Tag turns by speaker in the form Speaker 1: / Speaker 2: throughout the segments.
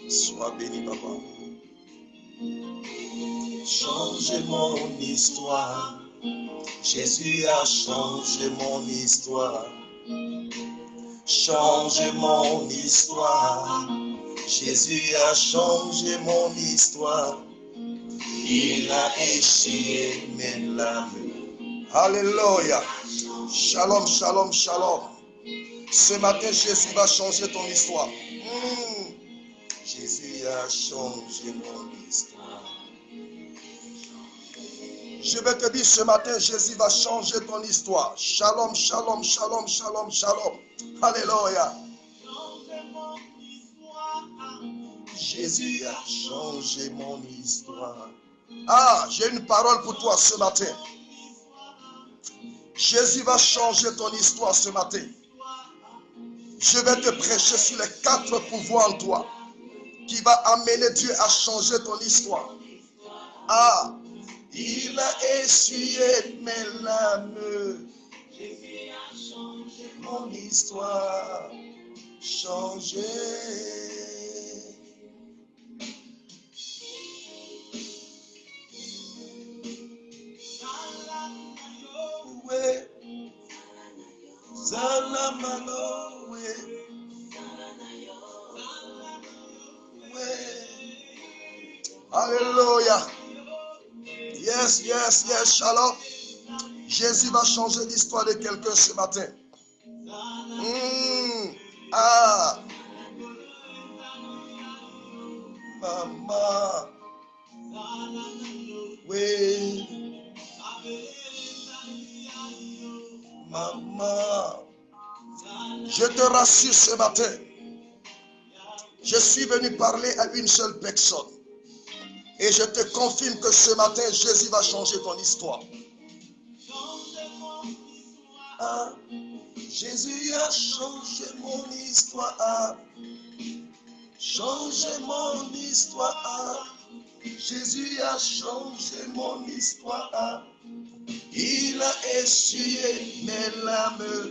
Speaker 1: Sois béni, papa. Changer mon histoire. Jésus a changé mon histoire. Changer mon histoire. Jésus a changé mon histoire. Il a essuyé mes larmes. Alléluia. Shalom, shalom, shalom. Ce matin, Jésus va changer ton histoire. Jésus a changé mon histoire. Je vais te dire ce matin, Jésus va changer ton histoire. Shalom, shalom, shalom, shalom, shalom. Alléluia. Jésus a changé mon histoire. Ah, j'ai une parole pour toi ce matin. Jésus va changer ton histoire ce matin. Je vais te prêcher sur les 4 pouvoirs en toi qui va amener Dieu à changer ton histoire. Ah, il a essuyé mes larmes. Jésus a changé mon histoire. Changé. Alléluia. Yes, yes, yes, shalom. Jésus va changer l'histoire de quelqu'un ce matin. Ah. Maman. Oui. Maman. Je te rassure ce matin. Je suis venu parler à une seule personne. Et je te confirme que ce matin, Jésus va changer ton histoire. Ah, Jésus a changé mon histoire. Changé mon histoire. Jésus a changé mon histoire. Il a essuyé mes larmes.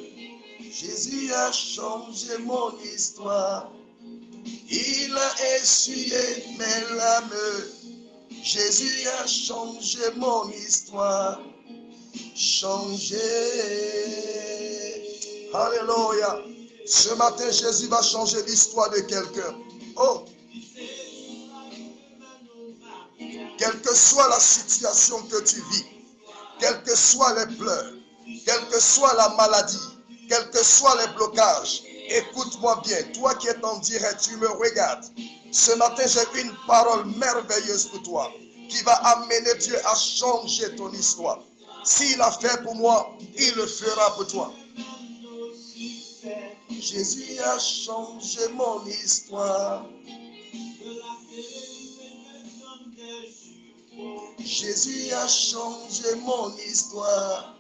Speaker 1: Jésus a changé mon histoire. Il a essuyé mes larmes. Jésus a changé mon histoire. Changé. Alléluia. Ce matin, Jésus va changer l'histoire de quelqu'un. Oh. Quelle que soit la situation que tu vis, quels que soient les pleurs, quelle que soit la maladie, quels que soient les blocages, écoute-moi bien, toi qui es en direct, tu me regardes. Ce matin, j'ai une parole merveilleuse pour toi qui va amener Dieu à changer ton histoire. S'il a fait pour moi, il le fera pour toi. Jésus a changé mon histoire. Jésus a changé mon histoire.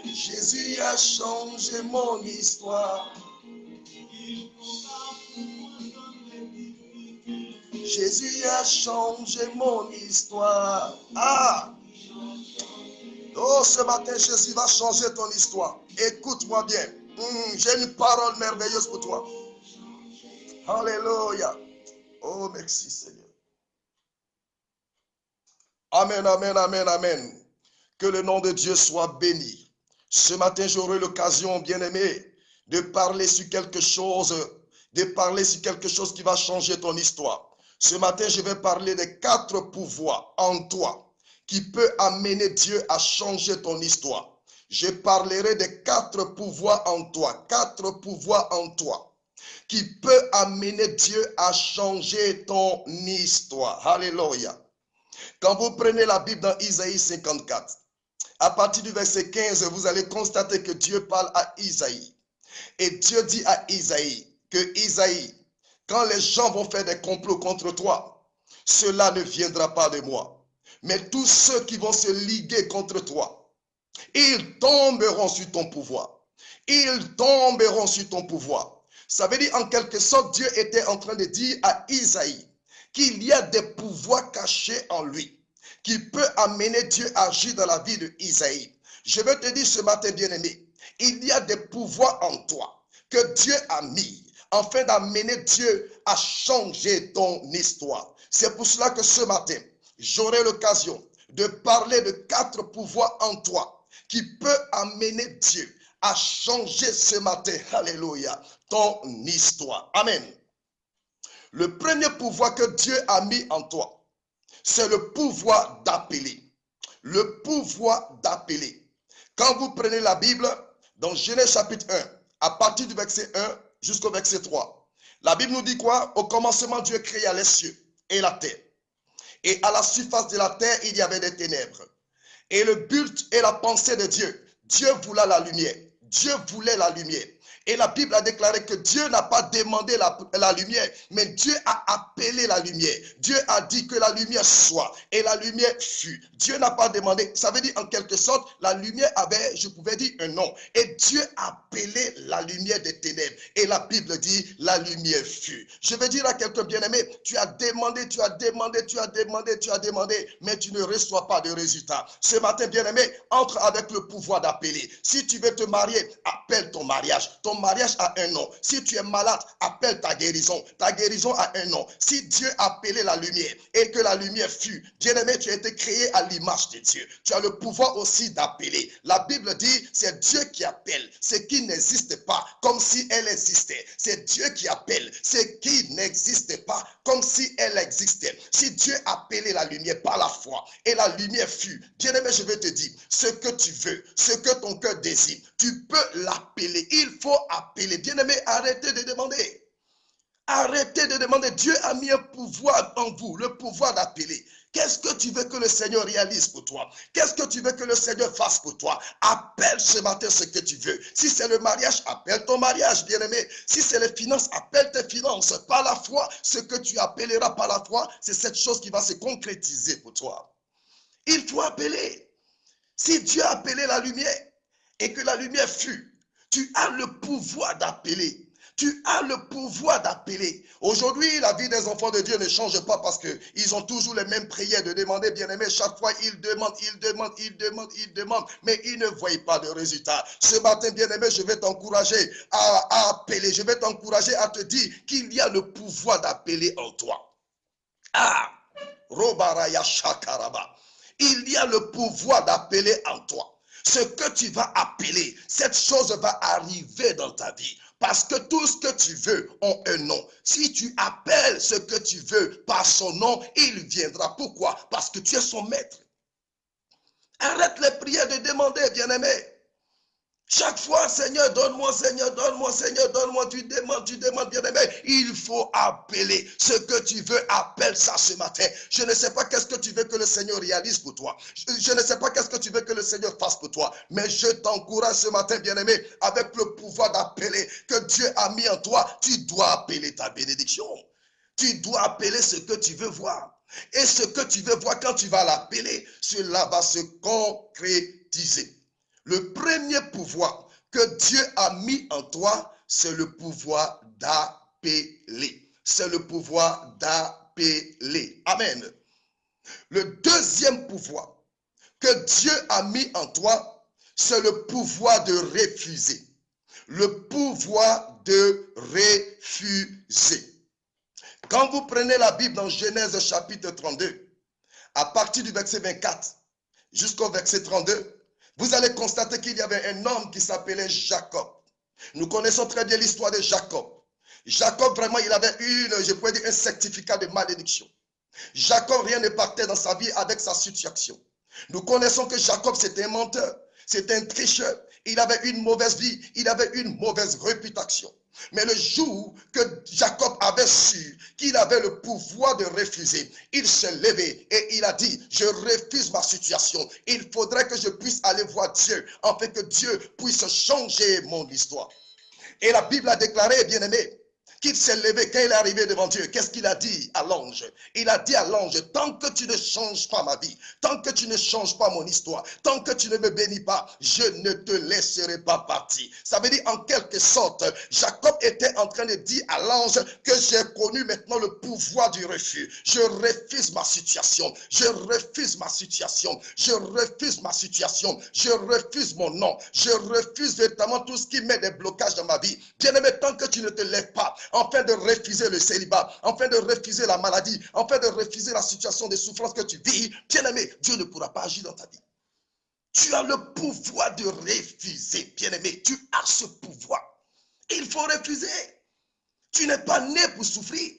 Speaker 1: Jésus a changé mon histoire. Jésus a changé mon histoire. Ah! Oh, ce matin, Jésus va changer ton histoire. Écoute-moi bien. J'ai une parole merveilleuse pour toi. Alléluia. Oh, merci Seigneur. Amen, amen, amen, amen. Que le nom de Dieu soit béni. Ce matin, j'aurai l'occasion, bien-aimé, de parler sur quelque chose, qui va changer ton histoire. Ce matin, je vais parler des 4 pouvoirs en toi qui peut amener Dieu à changer ton histoire. Je parlerai des 4 pouvoirs en toi, 4 pouvoirs en toi qui peut amener Dieu à changer ton histoire. Alléluia. Quand vous prenez la Bible dans Isaïe 54, à partir du verset 15, vous allez constater que Dieu parle à Isaïe. Et Dieu dit à Isaïe que Isaïe, quand les gens vont faire des complots contre toi, cela ne viendra pas de moi. Mais tous ceux qui vont se liguer contre toi, ils tomberont sur ton pouvoir. Ils tomberont sur ton pouvoir. Ça veut dire en quelque sorte, Dieu était en train de dire à Isaïe qu'il y a des pouvoirs cachés en lui qui peut amener Dieu à agir dans la vie de Isaïe. Je veux te dire ce matin, bien-aimé, il y a des pouvoirs en toi. que Dieu a mis afin d'amener Dieu à changer ton histoire. C'est pour cela que ce matin, j'aurai l'occasion de parler de 4 pouvoirs en toi qui peuvent amener Dieu à changer ce matin, alléluia, ton histoire. Amen. Le premier pouvoir que Dieu a mis en toi, c'est le pouvoir d'appeler. Le pouvoir d'appeler. Quand vous prenez la Bible, dans Genèse chapitre 1, à partir du verset 1 jusqu'au verset 3, la Bible nous dit quoi? Au commencement, Dieu créa les cieux et la terre. Et à la surface de la terre, il y avait des ténèbres. Et le but et la pensée de Dieu, Dieu voulait la lumière. Dieu voulait la lumière. Et la Bible a déclaré que Dieu n'a pas demandé la lumière, mais Dieu a appelé la lumière. Dieu a dit que la lumière soit, et la lumière fut. Dieu n'a pas demandé, ça veut dire en quelque sorte, la lumière avait, je pouvais dire, un nom. Et Dieu a appelé la lumière des ténèbres. Et la Bible dit, la lumière fut. Je veux dire à quelqu'un bien-aimé, tu as demandé, tu as demandé, tu as demandé, tu as demandé, mais tu ne reçois pas de résultat. Ce matin, bien-aimé, entre avec le pouvoir d'appeler. Si tu veux te marier, appelle ton mariage. Ton mariage a un nom. Si tu es malade, appelle ta guérison. Ta guérison a un nom. Si Dieu a appelé la lumière et que la lumière fut, bien-aimé, tu as été créé à l'image de Dieu. Tu as le pouvoir aussi d'appeler. La Bible dit, c'est Dieu qui appelle ce qui n'existe pas comme si elle existait. C'est Dieu qui appelle ce qui n'existe pas comme si elle existait. Si Dieu a appelé la lumière par la foi et la lumière fut, bien-aimé, je vais te dire, ce que tu veux, ce que ton cœur désire, tu peux l'appeler. Il faut appeler. Bien-aimé, arrêtez de demander. Arrêtez de demander. Dieu a mis un pouvoir en vous, le pouvoir d'appeler. Qu'est-ce que tu veux que le Seigneur réalise pour toi? Qu'est-ce que tu veux que le Seigneur fasse pour toi? Appelle ce matin ce que tu veux. Si c'est le mariage, appelle ton mariage, bien-aimé. Si c'est les finances, appelle tes finances. Par la foi, ce que tu appelleras par la foi, c'est cette chose qui va se concrétiser pour toi. Il faut appeler. Si Dieu a appelé la lumière et que la lumière fut, tu as le pouvoir d'appeler. Tu as le pouvoir d'appeler. Aujourd'hui, la vie des enfants de Dieu ne change pas parce qu'ils ont toujours les mêmes prières de demander, bien-aimé. Chaque fois, ils demandent, ils demandent, ils demandent, ils demandent, mais ils ne voient pas de résultat. Ce matin, bien-aimé, je vais t'encourager à appeler. Je vais t'encourager à te dire qu'il y a le pouvoir d'appeler en toi. Ah, Robaraya Shakaraba. Il y a le pouvoir d'appeler en toi. Ce que tu vas appeler, cette chose va arriver dans ta vie. Parce que tout ce que tu veux a un nom. Si tu appelles ce que tu veux par son nom, il viendra. Pourquoi? Parce que tu es son maître. Arrête les prières de demander, bien-aimé. Chaque fois, Seigneur, donne-moi, Seigneur, donne-moi, Seigneur, donne-moi, tu demandes, bien-aimé. Il faut appeler ce que tu veux, appelle ça ce matin. Je ne sais pas qu'est-ce que tu veux que le Seigneur réalise pour toi. Je ne sais pas qu'est-ce que tu veux que le Seigneur fasse pour toi. Mais je t'encourage ce matin, bien-aimé, avec le pouvoir d'appeler que Dieu a mis en toi. Tu dois appeler ta bénédiction. Tu dois appeler ce que tu veux voir. Et ce que tu veux voir, quand tu vas l'appeler, cela va se concrétiser. Le premier pouvoir que Dieu a mis en toi, c'est le pouvoir d'appeler. C'est le pouvoir d'appeler. Amen. Le deuxième pouvoir que Dieu a mis en toi, c'est le pouvoir de refuser. Le pouvoir de refuser. Quand vous prenez la Bible dans Genèse chapitre 32, à partir du verset 24 jusqu'au verset 32, vous allez constater qu'il y avait un homme qui s'appelait Jacob. Nous connaissons très bien l'histoire de Jacob. Jacob, vraiment, il avait je pourrais dire, un certificat de malédiction. Jacob, rien ne partait dans sa vie avec sa situation. Nous connaissons que Jacob, c'était un menteur, c'était un tricheur. Il avait une mauvaise vie, il avait une mauvaise réputation. Mais le jour que Jacob avait su qu'il avait le pouvoir de refuser, il s'est levé et il a dit, je refuse ma situation. Il faudrait que je puisse aller voir Dieu, afin que Dieu puisse changer mon histoire. Et la Bible a déclaré, bien-aimé, qu'il s'est levé, quand il est arrivé devant Dieu, qu'est-ce qu'il a dit à l'ange? Il a dit à l'ange, tant que tu ne changes pas ma vie, tant que tu ne changes pas mon histoire, tant que tu ne me bénis pas, je ne te laisserai pas partir. Ça veut dire en quelque sorte, Jacob était en train de dire à l'ange que j'ai connu maintenant le pouvoir du refus. Je refuse ma situation, je refuse ma situation, je refuse ma situation, je refuse mon nom, je refuse véritablement tout ce qui met des blocages dans ma vie. Bien-aimé, tant que tu ne te lèves pas, afin de refuser le célibat, afin de refuser la maladie, afin de refuser la situation de souffrance que tu vis, bien-aimé, Dieu ne pourra pas agir dans ta vie. Tu as le pouvoir de refuser, bien-aimé, tu as ce pouvoir. Il faut refuser. Tu n'es pas né pour souffrir.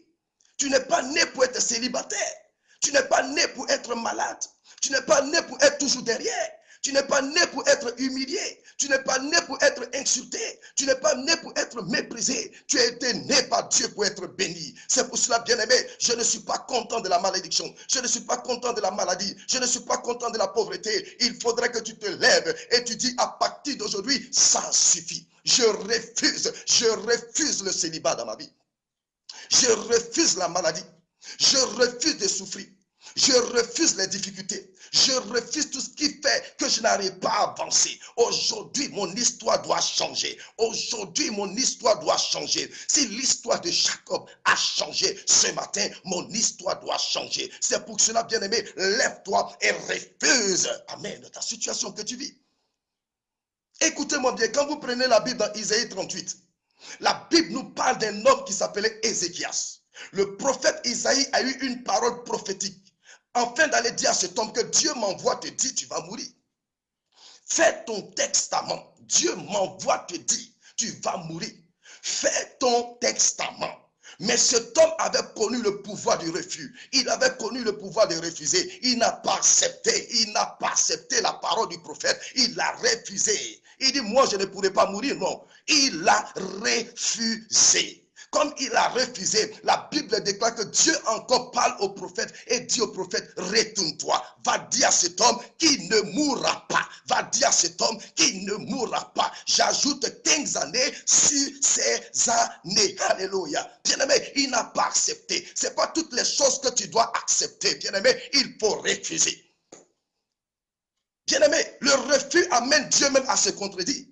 Speaker 1: Tu n'es pas né pour être célibataire. Tu n'es pas né pour être malade. Tu n'es pas né pour être toujours derrière. Tu n'es pas né pour être humilié. Tu n'es pas né pour être insulté. Tu n'es pas né pour être méprisé. Tu as été né par Dieu pour être béni. C'est pour cela, bien-aimé, je ne suis pas content de la malédiction. Je ne suis pas content de la maladie. Je ne suis pas content de la pauvreté. Il faudrait que tu te lèves et tu dis à partir d'aujourd'hui, ça suffit. Je refuse le célibat dans ma vie. Je refuse la maladie. Je refuse de souffrir. Je refuse les difficultés. Je refuse tout ce qui fait que je n'arrive pas à avancer. Aujourd'hui, mon histoire doit changer. Aujourd'hui, mon histoire doit changer. Si l'histoire de Jacob a changé ce matin, mon histoire doit changer. C'est pour cela, bien-aimé, lève-toi et refuse, amen, de ta situation que tu vis. Écoutez-moi bien, quand vous prenez la Bible dans Isaïe 38, la Bible nous parle d'un homme qui s'appelait Ézéchias. Le prophète Isaïe a eu une parole prophétique afin d'aller dire à cet homme que Dieu m'envoie te dire tu vas mourir. Fais ton testament. Dieu m'envoie te dire tu vas mourir. Fais ton testament. Mais cet homme avait connu le pouvoir du refus. Il avait connu le pouvoir de refuser. Il n'a pas accepté. Il n'a pas accepté la parole du prophète. Il l'a refusé. Il dit, moi je ne pourrai pas mourir. Non. Il l'a refusé. Comme il a refusé, la Bible déclare que Dieu encore parle au prophète et dit au prophète, retourne-toi, va dire à cet homme qui ne mourra pas, va dire à cet homme qui ne mourra pas. J'ajoute 15 années sur ces années. Alléluia. Bien-aimé, il n'a pas accepté. Ce n'est pas toutes les choses que tu dois accepter. Bien-aimé, il faut refuser. Bien-aimé, le refus amène Dieu même à se contredire.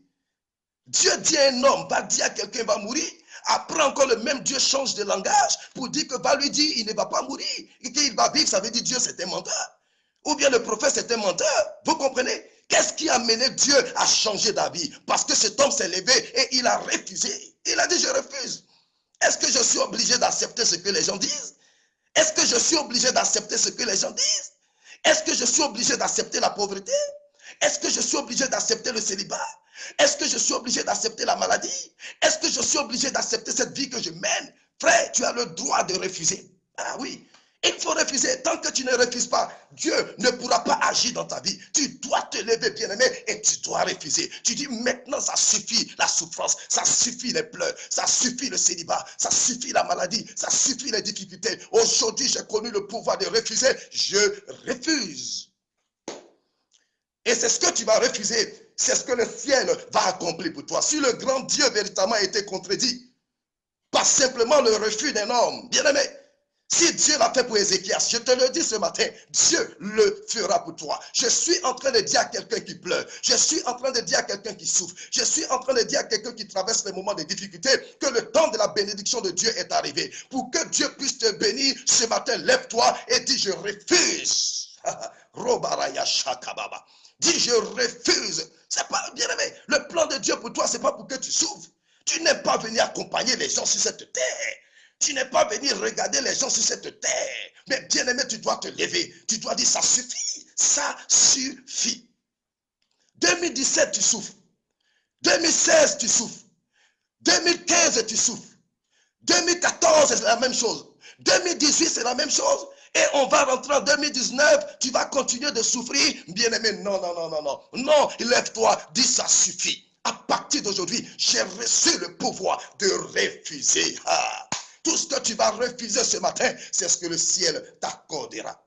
Speaker 1: Dieu dit à un homme, va dire à quelqu'un va mourir. Après encore le même Dieu change de langage pour dire que va lui dire il ne va pas mourir. Et qu'il va vivre, ça veut dire Dieu c'est un menteur. Ou bien le prophète c'est un menteur. Vous comprenez? Qu'est-ce qui a mené Dieu à changer d'avis? Parce que cet homme s'est levé et il a refusé. Il a dit je refuse. Est-ce que je suis obligé d'accepter ce que les gens disent? Est-ce que je suis obligé d'accepter ce que les gens disent? Est-ce que je suis obligé d'accepter la pauvreté? Est-ce que je suis obligé d'accepter le célibat? Est-ce que je suis obligé d'accepter la maladie? Est-ce que je suis obligé d'accepter cette vie que je mène? Frère, tu as le droit de refuser. Ah oui, il faut refuser. Tant que tu ne refuses pas, Dieu ne pourra pas agir dans ta vie. Tu dois te lever, bien-aimé, et tu dois refuser. Tu dis maintenant, ça suffit la souffrance, ça suffit les pleurs, ça suffit le célibat, ça suffit la maladie, ça suffit les difficultés. Aujourd'hui, j'ai connu le pouvoir de refuser. Je refuse. Et c'est ce que tu vas refuser. C'est ce que le ciel va accomplir pour toi. Si le grand Dieu véritablement a été contredit, pas simplement le refus d'un homme, bien-aimé, si Dieu l'a fait pour Ézéchias, je te le dis ce matin, Dieu le fera pour toi. Je suis en train de dire à quelqu'un qui pleure, je suis en train de dire à quelqu'un qui souffre, je suis en train de dire à quelqu'un qui traverse les moments de difficulté que le temps de la bénédiction de Dieu est arrivé. Pour que Dieu puisse te bénir, ce matin, lève-toi et dis je refuse. Robaraya Shakababa. Dis je refuse. C'est pas, bien aimé, le plan de Dieu pour toi, c'est pas pour que tu souffres. Tu n'es pas venu accompagner les gens sur cette terre. Tu n'es pas venu regarder les gens sur cette terre. Mais bien aimé, tu dois te lever. Tu dois dire ça suffit. Ça suffit. 2017, tu souffres. 2016, tu souffres. 2015, tu souffres. 2014, c'est la même chose. 2018, c'est la même chose. Et on va rentrer en 2019, tu vas continuer de souffrir. Bien-aimé, non, non, non, non, non. Non, lève-toi, dis ça suffit. À partir d'aujourd'hui, j'ai reçu le pouvoir de refuser. Ah. Tout ce que tu vas refuser ce matin, c'est ce que le ciel t'accordera.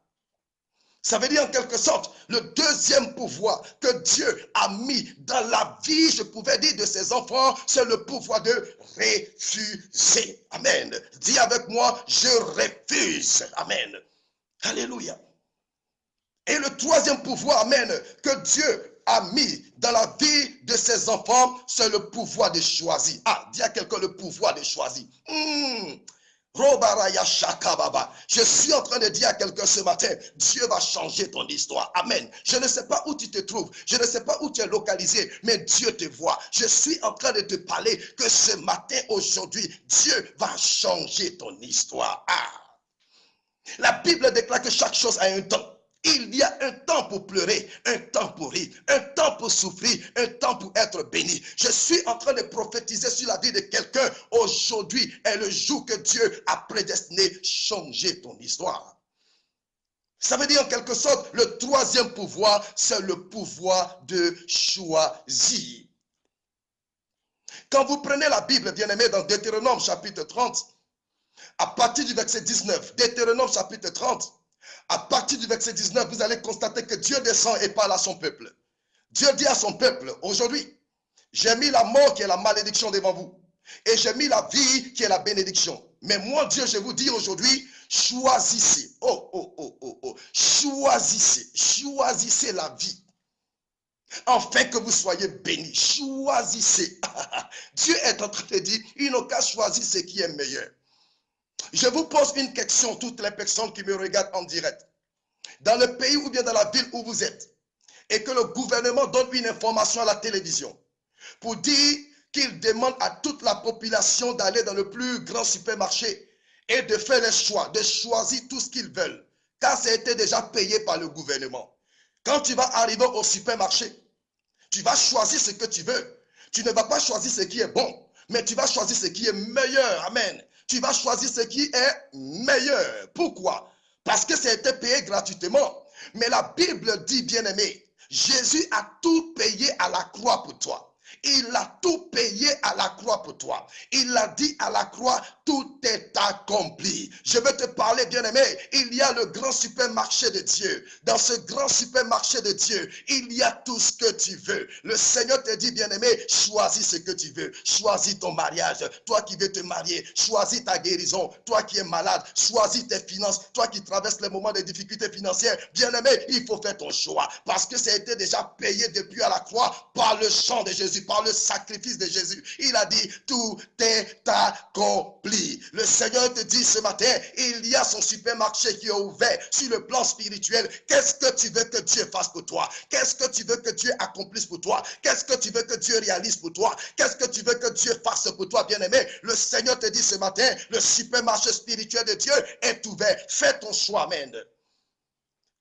Speaker 1: Ça veut dire en quelque sorte, le deuxième pouvoir que Dieu a mis dans la vie, je pouvais dire, de ses enfants, c'est le pouvoir de refuser. Amen. Dis avec moi, je refuse. Amen. Alléluia. Et le troisième pouvoir, amen, que Dieu a mis dans la vie de ses enfants, c'est le pouvoir de choisir. Ah, dis à quelqu'un le pouvoir de choisir. Je suis en train de dire à quelqu'un ce matin, Dieu va changer ton histoire. Amen. Je ne sais pas où tu te trouves, je ne sais pas où tu es localisé, mais Dieu te voit. Je suis en train de te parler que ce matin, aujourd'hui, Dieu va changer ton histoire. Ah. La Bible déclare que chaque chose a un temps. Il y a un temps pour pleurer, un temps pour rire, un temps pour souffrir, un temps pour être béni. Je suis en train de prophétiser sur la vie de quelqu'un. Aujourd'hui est le jour que Dieu a prédestiné changer ton histoire. Ça veut dire en quelque sorte, le troisième pouvoir, c'est le pouvoir de choisir. Quand vous prenez la Bible, bien-aimé, dans Deutéronome chapitre 30, à partir du verset 19, Deutéronome chapitre 30, à partir du verset 19, vous allez constater que Dieu descend et parle à son peuple. Dieu dit à son peuple, aujourd'hui, j'ai mis la mort qui est la malédiction devant vous. Et j'ai mis la vie qui est la bénédiction. Mais moi, Dieu, je vous dis aujourd'hui, choisissez. Choisissez la vie. Afin que vous soyez bénis. Choisissez. Dieu est en train de dire, il n'a qu'à choisir ce qui est meilleur. Je vous pose une question, toutes les personnes qui me regardent en direct. Dans le pays ou bien dans la ville où vous êtes, et que le gouvernement donne une information à la télévision pour dire qu'il demande à toute la population d'aller dans le plus grand supermarché et de faire les choix, de choisir tout ce qu'ils veulent, car ça a été déjà payé par le gouvernement. Quand tu vas arriver au supermarché, tu vas choisir ce que tu veux. Tu ne vas pas choisir ce qui est bon, mais tu vas choisir ce qui est meilleur. Amen. Tu vas choisir ce qui est meilleur. Pourquoi? Parce que ça a été payé gratuitement. Mais la Bible dit, bien-aimé, Jésus a tout payé à la croix pour toi. Il a tout payé à la croix pour toi. Il a dit à la croix, tout est accompli. Je veux te parler, bien-aimé. Il y a le grand supermarché de Dieu. Dans ce grand supermarché de Dieu, il y a tout ce que tu veux. Le Seigneur te dit, bien-aimé, choisis ce que tu veux. Choisis ton mariage. Toi qui veux te marier, choisis ta guérison. Toi qui es malade, choisis tes finances. Toi qui traverses les moments de difficultés financières, bien-aimé, il faut faire ton choix. Parce que ça a été déjà payé depuis à la croix par le sang de Jésus, par le sacrifice de Jésus. Il a dit, tout est accompli. Le Seigneur te dit ce matin, il y a son supermarché qui est ouvert sur le plan spirituel. Qu'est-ce que tu veux que Dieu fasse pour toi? Qu'est-ce que tu veux que Dieu accomplisse pour toi? Qu'est-ce que tu veux que Dieu réalise pour toi? Qu'est-ce que tu veux que Dieu fasse pour toi, bien-aimé? Le Seigneur te dit ce matin, le supermarché spirituel de Dieu est ouvert. Fais ton choix, amen.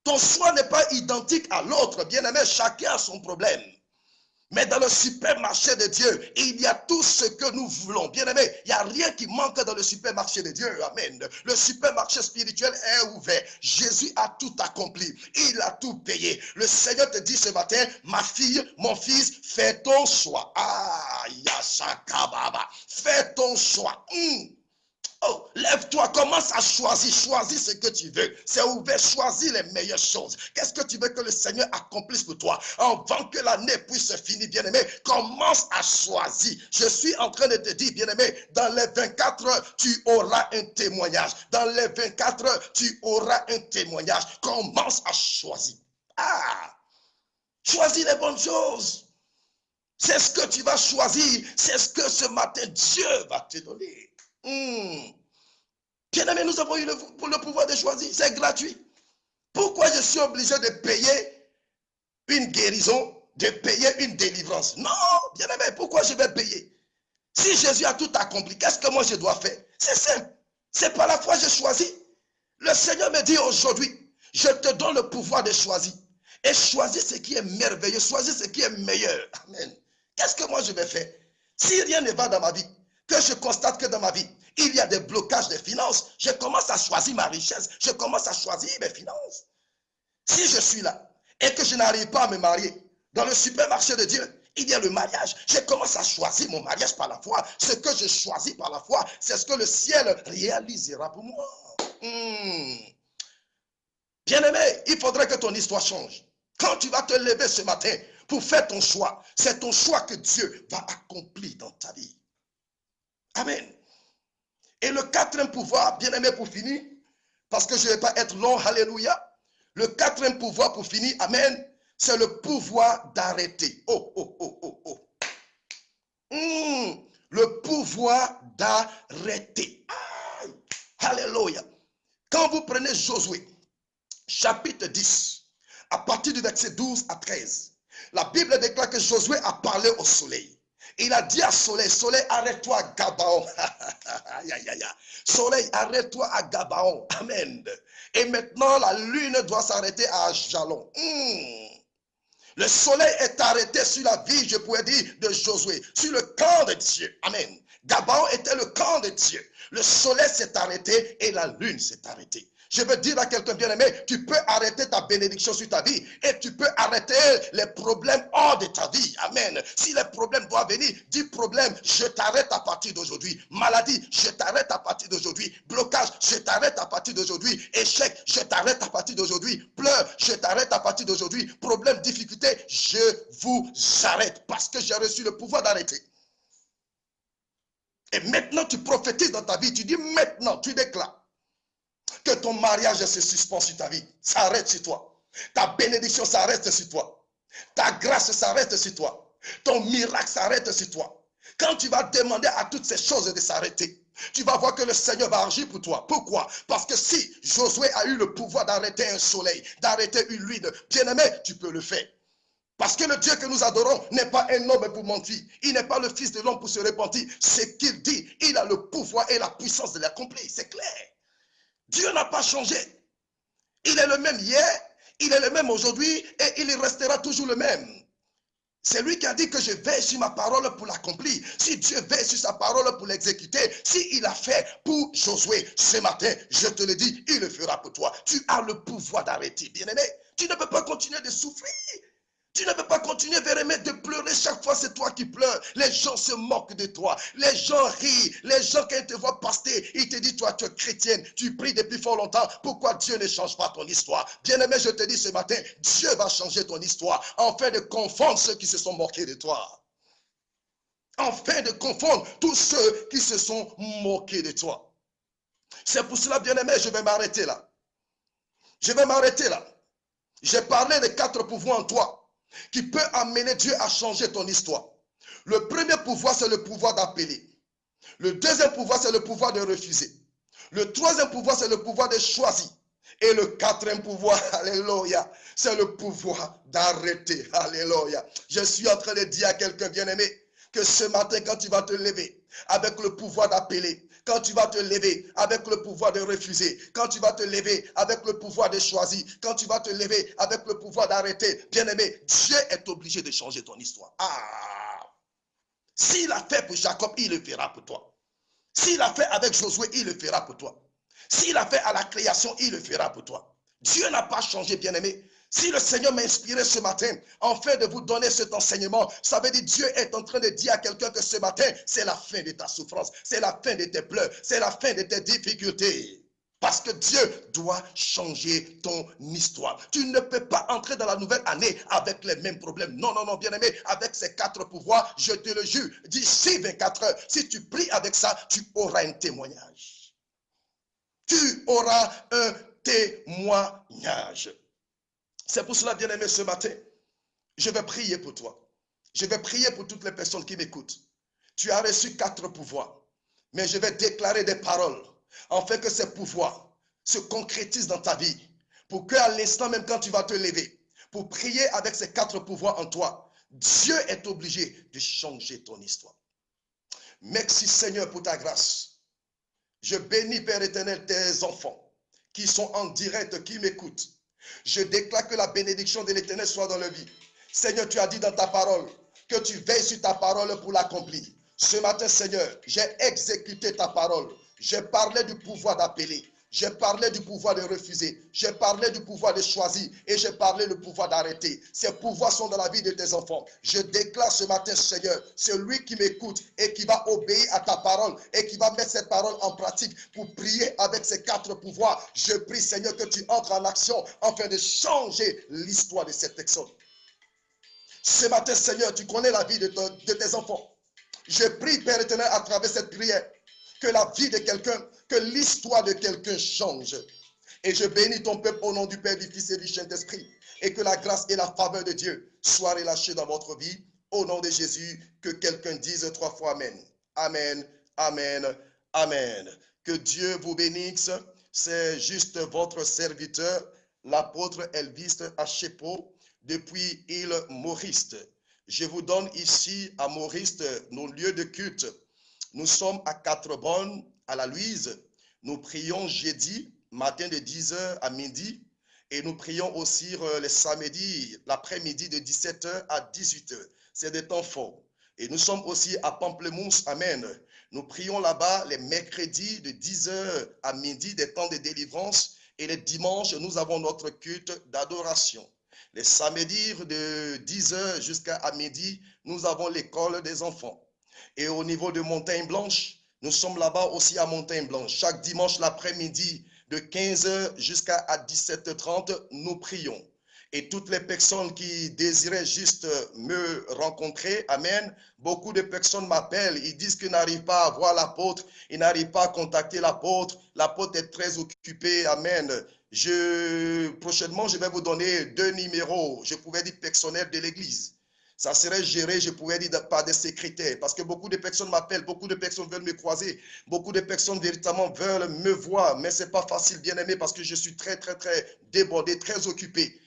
Speaker 1: Ton choix n'est pas identique à l'autre, bien-aimé, chacun a son problème. Mais dans le supermarché de Dieu, il y a tout ce que nous voulons. Bien-aimé, il n'y a rien qui manque dans le supermarché de Dieu. Amen. Le supermarché spirituel est ouvert. Jésus a tout accompli. Il a tout payé. Le Seigneur te dit ce matin, ma fille, mon fils, fais ton choix. Ah, yashakababa. Fais ton choix. Oh, lève-toi, commence à choisir, choisis ce que tu veux. C'est ouvert, choisis les meilleures choses. Qu'est-ce que tu veux que le Seigneur accomplisse pour toi? Avant que l'année puisse se finir, bien-aimé, commence à choisir. Je suis en train de te dire, bien-aimé, dans les 24 heures, tu auras un témoignage. Dans les 24 heures, tu auras un témoignage. Commence à choisir. Ah, choisis les bonnes choses. C'est ce que tu vas choisir. C'est ce que ce matin, Dieu va te donner. Bien-aimé, nous avons eu le pouvoir de choisir. C'est gratuit. Pourquoi je suis obligé de payer une guérison, de payer une délivrance? Non, bien-aimé, pourquoi je vais payer? Si Jésus a tout accompli, qu'est-ce que moi je dois faire? C'est simple. C'est par la foi que je choisis. Le Seigneur me dit aujourd'hui, je te donne le pouvoir de choisir. Et choisis ce qui est merveilleux, choisis ce qui est meilleur. Amen. Qu'est-ce que moi je vais faire? Si rien ne va dans ma vie, que je constate que dans ma vie, il y a des blocages de finances, je commence à choisir ma richesse, je commence à choisir mes finances. Si je suis là et que je n'arrive pas à me marier, dans le supermarché de Dieu, il y a le mariage. Je commence à choisir mon mariage par la foi. Ce que je choisis par la foi, c'est ce que le ciel réalisera pour moi. Bien-aimé, il faudrait que ton histoire change. Quand tu vas te lever ce matin pour faire ton choix, c'est ton choix que Dieu va accomplir dans ta vie. Amen. Et le quatrième pouvoir, bien-aimé, pour finir, parce que je ne vais pas être long, alléluia. Le quatrième pouvoir pour finir, amen, c'est le pouvoir d'arrêter. Oh, oh, oh, oh, oh. Le pouvoir d'arrêter. Alléluia. Quand vous prenez Josué, chapitre 10, à partir du verset 12 à 13, la Bible déclare que Josué a parlé au soleil. Il a dit à soleil, soleil, arrête-toi à Gabaon. Soleil, arrête-toi à Gabaon. Amen. Et maintenant, la lune doit s'arrêter à Jalon. Le soleil est arrêté sur la vie, je pourrais dire, de Josué, sur le camp de Dieu. Amen. Gabaon était le camp de Dieu. Le soleil s'est arrêté et la lune s'est arrêtée. Je veux dire à quelqu'un bien-aimé, tu peux arrêter ta bénédiction sur ta vie et tu peux arrêter les problèmes hors de ta vie. Amen. Si les problèmes doivent venir, dis problème, je t'arrête à partir d'aujourd'hui. Maladie, je t'arrête à partir d'aujourd'hui. Blocage, je t'arrête à partir d'aujourd'hui. Échec, je t'arrête à partir d'aujourd'hui. Pleurs, je t'arrête à partir d'aujourd'hui. Problème, difficulté, je vous arrête parce que j'ai reçu le pouvoir d'arrêter. Et maintenant, tu prophétises dans ta vie. Tu dis maintenant, tu déclares que ton mariage se suspend sur ta vie. Ça arrête sur toi. Ta bénédiction s'arrête sur toi. Ta grâce s'arrête sur toi. Ton miracle s'arrête sur toi. Quand tu vas demander à toutes ces choses de s'arrêter, tu vas voir que le Seigneur va agir pour toi. Pourquoi? Parce que si Josué a eu le pouvoir d'arrêter un soleil, d'arrêter une lune, bien-aimé, tu peux le faire. Parce que le Dieu que nous adorons n'est pas un homme pour mentir. Il n'est pas le fils de l'homme pour se repentir. Ce qu'il dit, il a le pouvoir et la puissance de l'accomplir. C'est clair. Dieu n'a pas changé. Il est le même hier, il est le même aujourd'hui et il restera toujours le même. C'est lui qui a dit que je veille sur ma parole pour l'accomplir. Si Dieu veille sur sa parole pour l'exécuter, s'il a fait pour Josué ce matin, je te le dis, il le fera pour toi. Tu as le pouvoir d'arrêter, bien-aimé. Tu ne peux pas continuer de souffrir. Tu ne peux pas continuer, bien-aimé, de pleurer chaque fois, c'est toi qui pleures. Les gens se moquent de toi. Les gens rient. Les gens, quand ils te voient passer, ils te disent, toi, tu es chrétienne. Tu pries depuis fort longtemps. Pourquoi Dieu ne change pas ton histoire? Bien-aimé, je te dis ce matin, Dieu va changer ton histoire afin de confondre ceux qui se sont moqués de toi. Afin de confondre tous ceux qui se sont moqués de toi. C'est pour cela, bien-aimé, je vais m'arrêter là. Je vais m'arrêter là. J'ai parlé des 4 pouvoirs en toi qui peut amener Dieu à changer ton histoire. Le premier pouvoir, c'est le pouvoir d'appeler. Le deuxième pouvoir, c'est le pouvoir de refuser. Le troisième pouvoir, c'est le pouvoir de choisir. Et le quatrième pouvoir, alléluia, c'est le pouvoir d'arrêter. Alléluia. Je suis en train de dire à quelqu'un bien-aimé que ce matin, quand tu vas te lever avec le pouvoir d'appeler, quand tu vas te lever avec le pouvoir de refuser, quand tu vas te lever avec le pouvoir de choisir, quand tu vas te lever avec le pouvoir d'arrêter, bien-aimé, Dieu est obligé de changer ton histoire. S'il a fait pour Jacob, il le fera pour toi. S'il a fait avec Josué, il le fera pour toi. S'il a fait à la création, il le fera pour toi. Dieu n'a pas changé, bien-aimé. Si le Seigneur m'a inspiré ce matin, afin de vous donner cet enseignement, ça veut dire Dieu est en train de dire à quelqu'un que ce matin, c'est la fin de ta souffrance, c'est la fin de tes pleurs, c'est la fin de tes difficultés. Parce que Dieu doit changer ton histoire. Tu ne peux pas entrer dans la nouvelle année avec les mêmes problèmes. Non, non, non, bien-aimé, avec ces 4 pouvoirs, je te le jure, d'ici 24 heures, si tu pries avec ça, tu auras un témoignage. Tu auras un témoignage. C'est pour cela, bien-aimé, ce matin, je vais prier pour toi. Je vais prier pour toutes les personnes qui m'écoutent. Tu as reçu 4 pouvoirs, mais je vais déclarer des paroles afin que ces pouvoirs se concrétisent dans ta vie. Pour qu'à l'instant même quand tu vas te lever, pour prier avec ces 4 pouvoirs en toi, Dieu est obligé de changer ton histoire. Merci Seigneur pour ta grâce. Je bénis, Père éternel, tes enfants qui sont en direct, qui m'écoutent. Je déclare que la bénédiction de l'Éternel soit dans leur vie. Seigneur, tu as dit dans ta parole que tu veilles sur ta parole pour l'accomplir. Ce matin, Seigneur, j'ai exécuté ta parole. J'ai parlé du pouvoir d'appeler. J'ai parlé du pouvoir de refuser. J'ai parlé du pouvoir de choisir. Et j'ai parlé du pouvoir d'arrêter. Ces pouvoirs sont dans la vie de tes enfants. Je déclare ce matin, Seigneur, celui qui m'écoute et qui va obéir à ta parole et qui va mettre cette parole en pratique pour prier avec ces 4 pouvoirs. Je prie, Seigneur, que tu entres en action afin de changer l'histoire de cette personne. Ce matin, Seigneur, tu connais la vie de tes enfants. Je prie, Père éternel, à travers cette prière, que la vie de quelqu'un, que l'histoire de quelqu'un change. Et je bénis ton peuple au nom du Père, du Fils et du Saint-Esprit. Et que la grâce et la faveur de Dieu soient relâchées dans votre vie. Au nom de Jésus, que quelqu'un dise 3 fois Amen. Amen, Amen, Amen. Que Dieu vous bénisse. C'est juste votre serviteur, l'apôtre Elvis Achepo, depuis île Maurice. Je vous donne ici à Maurice nos lieux de culte. Nous sommes à Quatre-Bonnes, à la Louise. Nous prions jeudi matin de 10h à midi. Et nous prions aussi les samedis, l'après-midi de 17h à 18h. C'est des temps forts. Et nous sommes aussi à Pamplemousse, Amen. Nous prions là-bas les mercredis de 10h à midi, des temps de délivrance. Et les dimanches, nous avons notre culte d'adoration. Les samedis de 10h jusqu'à midi, nous avons l'école des enfants. Et au niveau de Montagne Blanche, nous sommes là-bas aussi à Montagne Blanche. Chaque dimanche l'après-midi, de 15h jusqu'à 17h30, nous prions. Et toutes les personnes qui désiraient juste me rencontrer, Amen, beaucoup de personnes m'appellent, ils disent qu'ils n'arrivent pas à voir l'apôtre, ils n'arrivent pas à contacter l'apôtre est très occupé, Amen. Prochainement, je vais vous donner 2 numéros, je pouvais dire personnels de l'église. Ça serait géré, je pouvais dire, par des secrétaires. Parce que beaucoup de personnes m'appellent, beaucoup de personnes veulent me croiser. Beaucoup de personnes véritablement veulent me voir. Mais ce n'est pas facile, bien aimé, parce que je suis très débordé, très occupé.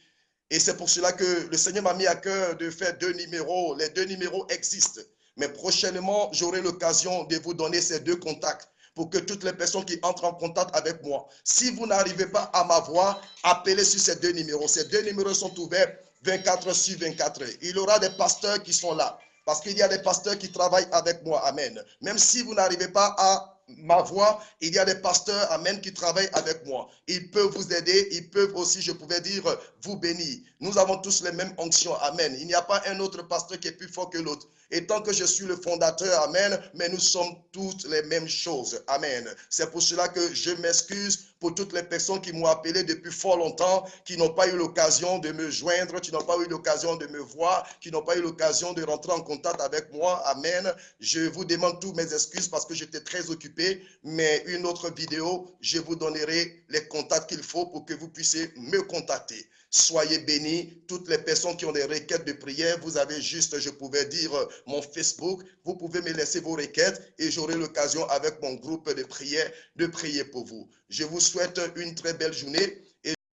Speaker 1: Et c'est pour cela que le Seigneur m'a mis à cœur de faire 2 numéros. Les 2 numéros existent. Mais prochainement, j'aurai l'occasion de vous donner ces 2 contacts pour que toutes les personnes qui entrent en contact avec moi, si vous n'arrivez pas à m'avoir, appelez sur ces 2 numéros. Ces 2 numéros sont ouverts 24 sur 24. Il y aura des pasteurs qui sont là. Parce qu'il y a des pasteurs qui travaillent avec moi. Amen. Même si vous n'arrivez pas à m'avoir, il y a des pasteurs, amen, qui travaillent avec moi. Ils peuvent vous aider. Ils peuvent aussi, je pouvais dire, vous bénir. Nous avons tous les mêmes onctions. Amen. Il n'y a pas un autre pasteur qui est plus fort que l'autre. Et tant que je suis le fondateur, amen, mais nous sommes toutes les mêmes choses. Amen. C'est pour cela que je m'excuse pour toutes les personnes qui m'ont appelé depuis fort longtemps, qui n'ont pas eu l'occasion de me joindre, qui n'ont pas eu l'occasion de me voir, qui n'ont pas eu l'occasion de rentrer en contact avec moi. Amen. Je vous demande toutes mes excuses parce que j'étais très occupé, mais une autre vidéo, je vous donnerai les contacts qu'il faut pour que vous puissiez me contacter. Soyez bénis, toutes les personnes qui ont des requêtes de prière, vous avez juste, je pouvais dire, mon Facebook, vous pouvez me laisser vos requêtes et j'aurai l'occasion avec mon groupe de prière de prier pour vous. Je vous souhaite une très belle journée